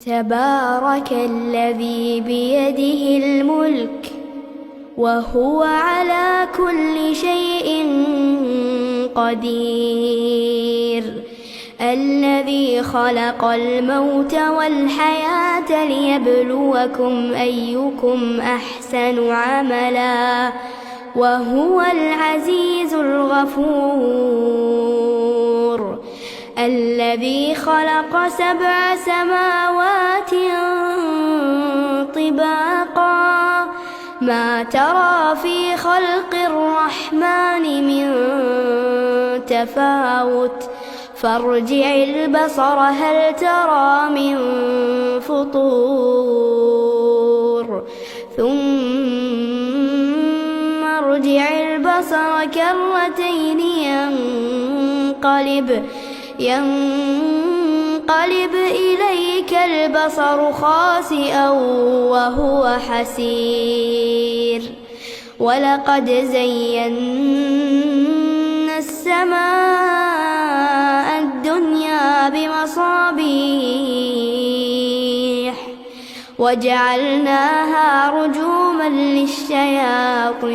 تبارك الذي بيده الملك وهو على كل شيء قدير، الذي خلق الموت والحياة ليبلوكم أيكم أحسن عملا وهو العزيز الغفور، الذي خلق 7 سماوات طباقا ما ترى في خلق الرحمن من تفاوت فارجع البصر هل ترى من فطور ثم ارجع البصر كرتين ينقلب إليك البصر خاسئا وهو حسير، ولقد زينا السماء الدنيا بمصابيح وجعلناها رجوما للشياطين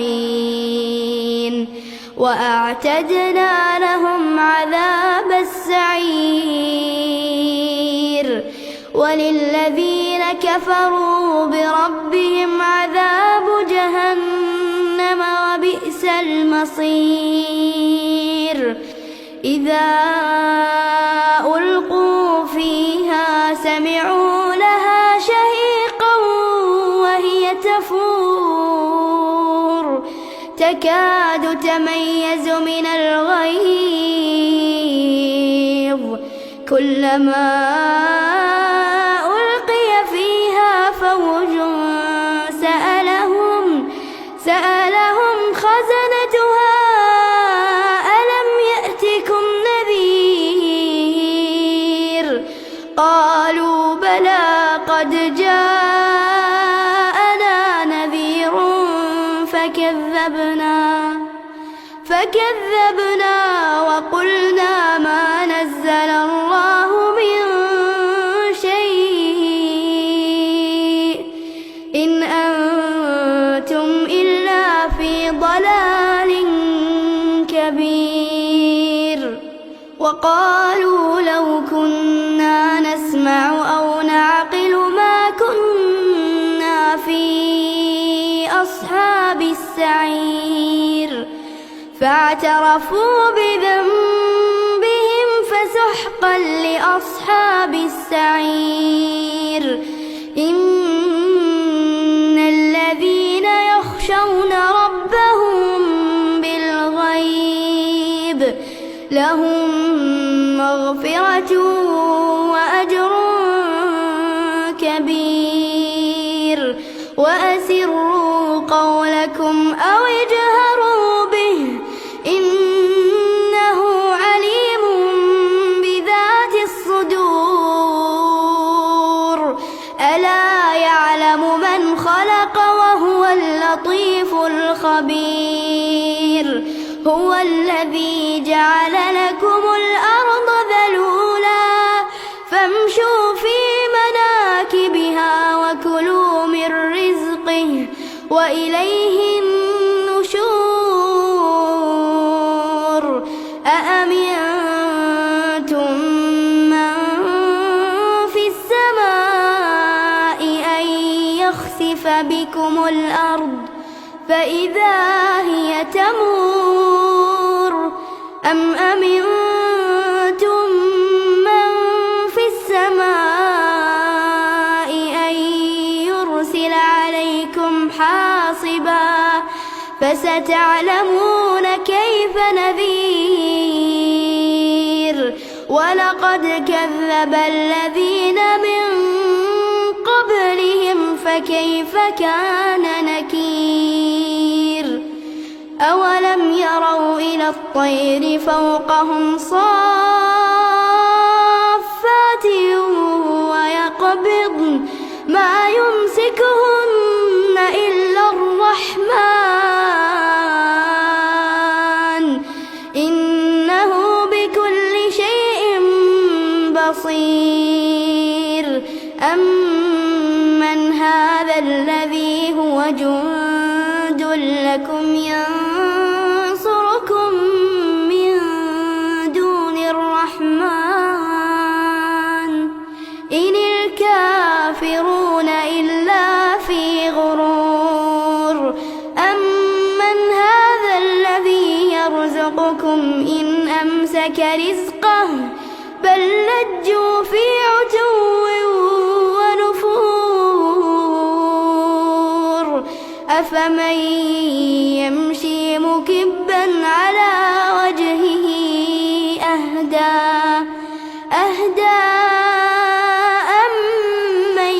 وأعتدنا لهم عذاب السعير، وللذين كفروا بربهم عذاب جهنم وبئس المصير، إذا ألقوا فيها سمعوا لها شهيقا وهي تفور تكاد تميز من الغيظ، كلما ألقي فيها فوج سألهم خزنتها ألم يأتكم نذير، قالوا بلى قد جاءنا نذير فكذبنا وقلنا ما نزل الله من شيء إن أنتم إلا في ضلال كبير، وقالوا لو كنا نسمع أو نعقل ما كنا في أصحاب السعير، فاعترفوا بذنبهم فسحقا لأصحاب السعير، إن الذين يخشون ربهم بالغيب لهم مغفرة وأجر كبير، وأسروا قولكم أو اجهروا به إنه عليم بذات الصدور، ألا يعلم من خلق وهو اللطيف الخبير، هو الذي جعل لكم الأرض ذلولا فامشوا في مناكبها وكلوا من رزقه وإليه النشور، أأمنتم من في السماء أن يخسف بكم الأرض فإذا هي تمور، أم أمنتم من في السماء أن يرسل عليكم حاصبا فستعلمون كيف نذير، ولقد كذب الذين من قبلهم فكيف كان نكير، أولم يروا إلى الطير فوقهم صافات ويقبضن ما يمسكهن إلا الرحمن إنه بكل شيء بصير، أم أمن هذا الذي هو جند لكم ينصركم من دون الرحمن إن الكافرون إلا في غرور أمن هذا الذي يرزقكم إن أمسك رزقه بل لجوا في عتو ونفور أفمن يمشي مكبا على وجهه أهدى أمن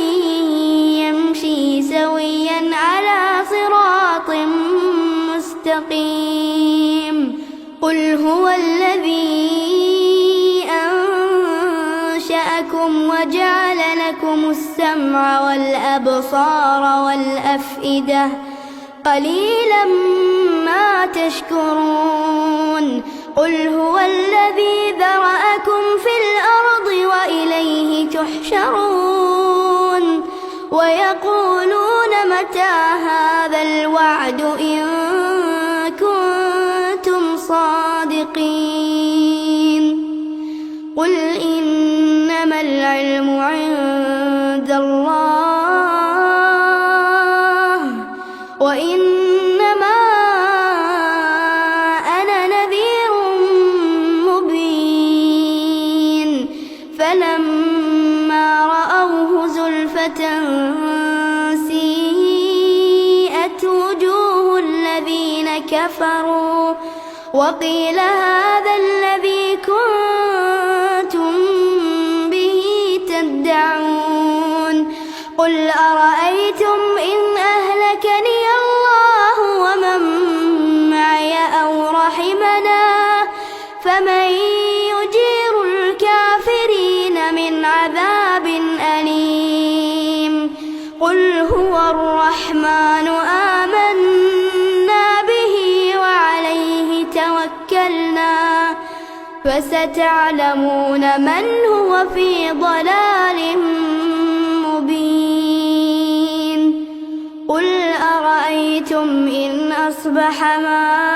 يمشي سويا على صراط مستقيم قل هو الذي وجعل لكم السمع والأبصار والأفئدة قليلا ما تشكرون قل هو الذي ذرأكم في الأرض وإليه تحشرون ويقولون متى هذا الوعد إن كنتم صادقين قل إنما العلم عند الله وإنما أنا نذير مبين فلما رأوه زلفة سيئت وجوه الذين كفروا وقيل هذا الذي كنتم به تدعون قل أرأيتم إن أهلكني الله ومن معي أو رحمنا فمن يجير الكافرين من عذاب أليم قل هو الرحمن آمنا به وعليه توكلنا فستعلمون من هو في ضلال مبين قل أرأيتم إن أصبح ماؤكم